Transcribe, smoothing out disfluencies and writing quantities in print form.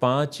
5